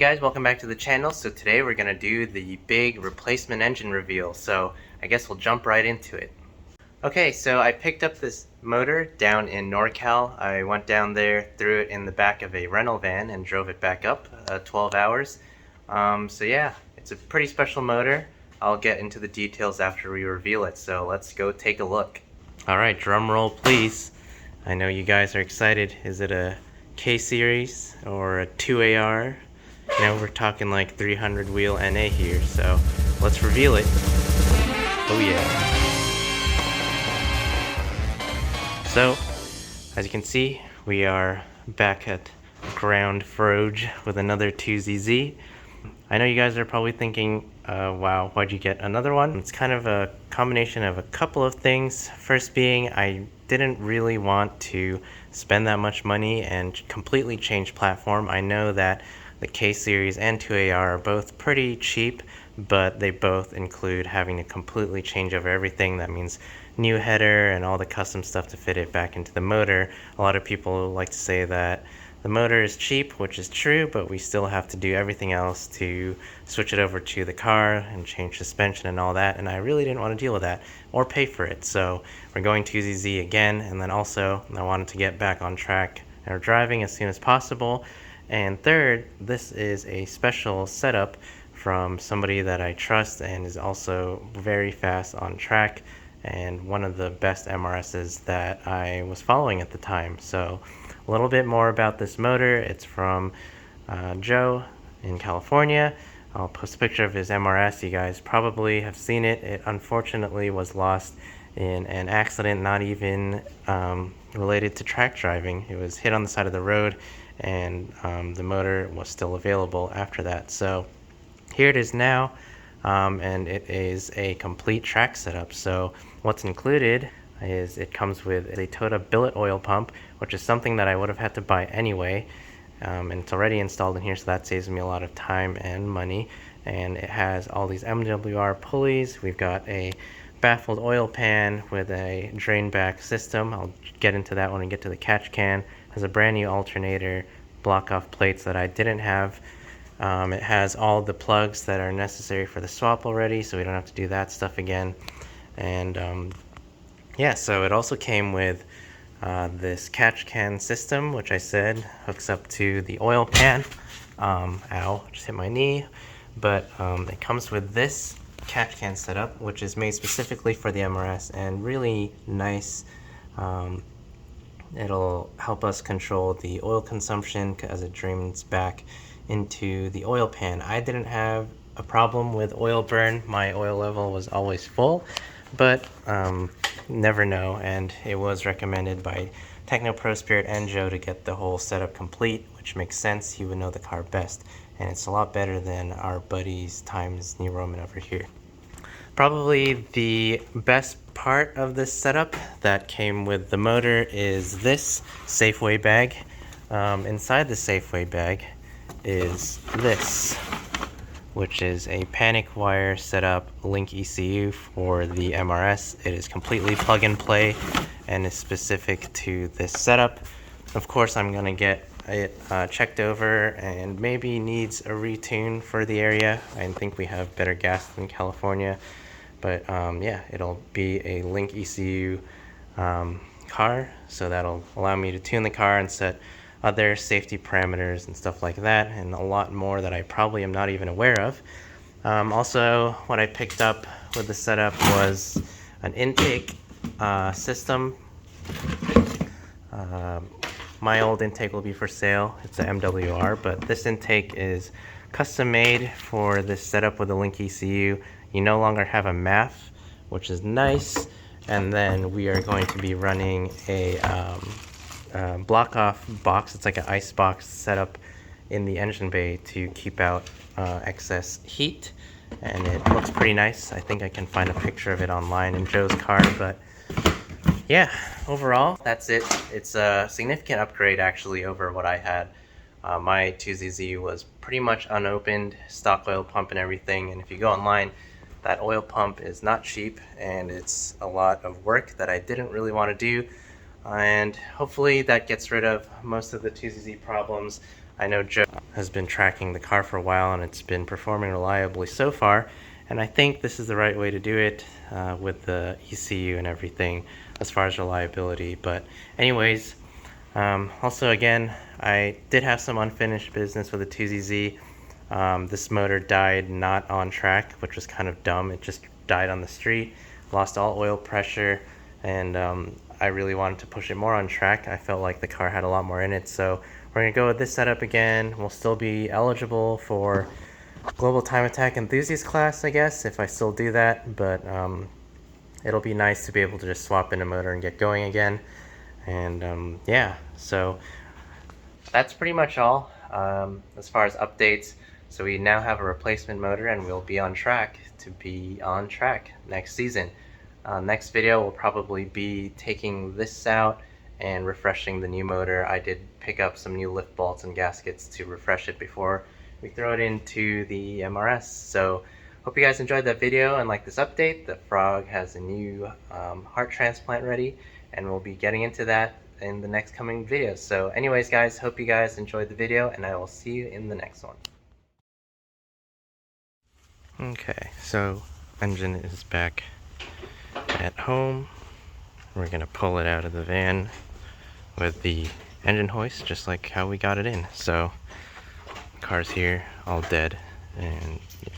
guys, welcome back to the channel. So today we're going to do the big replacement engine reveal, so I guess we'll jump right into it. Okay, so I picked up this motor down in NorCal. I went down there, threw it in the back of a rental van and drove it back up 12 hours. So yeah, it's a pretty special motor. I'll get into the details after we reveal it, so let's go take a look. Alright, drum roll please. I know you guys are excited. Is it a K-Series or a 2AR? Now we're talking like 300 wheel NA here, so let's reveal it. Oh yeah. So, as you can see, we are back at Ground Froge with another 2ZZ. I know you guys are probably thinking, wow, why'd you get another one? It's kind of a combination of a couple of things. First being, I didn't really want to spend that much money and completely change platform. I know that the K-Series and 2AR are both pretty cheap, but they both include having to completely change over everything. That means new header and all the custom stuff to fit it back into the motor. A lot of people like to say that the motor is cheap, which is true, but we still have to do everything else to switch it over to the car and change suspension and all that, and I really didn't want to deal with that or pay for it. So we're going 2ZZ again, and then also I wanted to get back on track or driving as soon as possible. And third, this is a special setup from somebody that I trust and is also very fast on track and one of the best MRSs that I was following at the time. So a little bit more about this motor. It's from Joe in California. I'll post a picture of his MRS. You guys probably have seen it. It unfortunately was lost in an accident, not even related to track driving. It was hit on the side of the road, and the motor was still available after that. So here it is now, and it is a complete track setup. So what's included is it comes with a Toyota billet oil pump, which is something that I would have had to buy anyway, and it's already installed in here, so that saves me a lot of time and money. And it has all these MWR pulleys. We've got a baffled oil pan with a drain back system. I'll get into that when I get to the catch can. It has a brand new alternator, block off plates that I didn't have. It has all the plugs that are necessary for the swap already, so we don't have to do that stuff again. And yeah, so it also came with this catch can system, which I said hooks up to the oil pan. Ow, just hit my knee. But it comes with this catch can setup, which is made specifically for the MRS and really nice. It'll help us control the oil consumption as it drains back into the oil pan. I didn't have a problem with oil burn. My oil level was always full, but never know, and it was recommended by Techno Pro Spirit and Joe to get the whole setup complete, which makes sense. He would know the car best, and it's a lot better than our buddies times New Roman over here. Probably the best part of this setup that came with the motor is this Safeway bag. Inside the Safeway bag is this, which is a panic wire setup link ECU for the MRS. It is completely plug and play and is specific to this setup. Of course, I'm gonna get it checked over and maybe needs a retune for the area. I think we have better gas than California, but yeah, it'll be a link ECU car, so that'll allow me to tune the car and set other safety parameters and stuff like that, and a lot more that I probably am not even aware of. Also, what I picked up with the setup was an intake system. My old intake will be for sale. It's a MWR, but this intake is custom made for this setup with a link ECU. You no longer have a MAF, which is nice, and then we are going to be running a block off box. It's like an ice box setup in the engine bay to keep out excess heat, and it looks pretty nice. I think I can find a picture of it online in Joe's car, but yeah, overall that's it. It's a significant upgrade actually over what I had. My 2ZZ was pretty much unopened, stock oil pump and everything, and if you go online, that oil pump is not cheap and it's a lot of work that I didn't really want to do. And hopefully that gets rid of most of the 2ZZ problems. I know Joe has been tracking the car for a while and it's been performing reliably so far, and I think this is the right way to do it with the ECU and everything as far as reliability. But anyways, also again, I did have some unfinished business with the 2ZZ. This motor died not on track, which was kind of dumb. It just died on the street, lost all oil pressure, and I really wanted to push it more on track. I felt like the car had a lot more in it, so we're gonna go with this setup again. We'll still be eligible for Global Time Attack Enthusiast class, I guess, if I still do that, but it'll be nice to be able to just swap in a motor and get going again. And yeah, so that's pretty much all as far as updates. So we now have a replacement motor and we'll be on track to be on track next season. Next video will probably be taking this out and refreshing the new motor. I did pick up some new lift bolts and gaskets to refresh it before we throw it into the MRS. So hope you guys enjoyed that video and like this update. The Frog has a new heart transplant ready, and we'll be getting into that in the next coming videos. So anyways guys, hope you guys enjoyed the video and I will see you in the next one. Okay, so engine is back at home. We're gonna pull it out of the van with the engine hoist just like how we got it in. So car's here all dead, and yeah.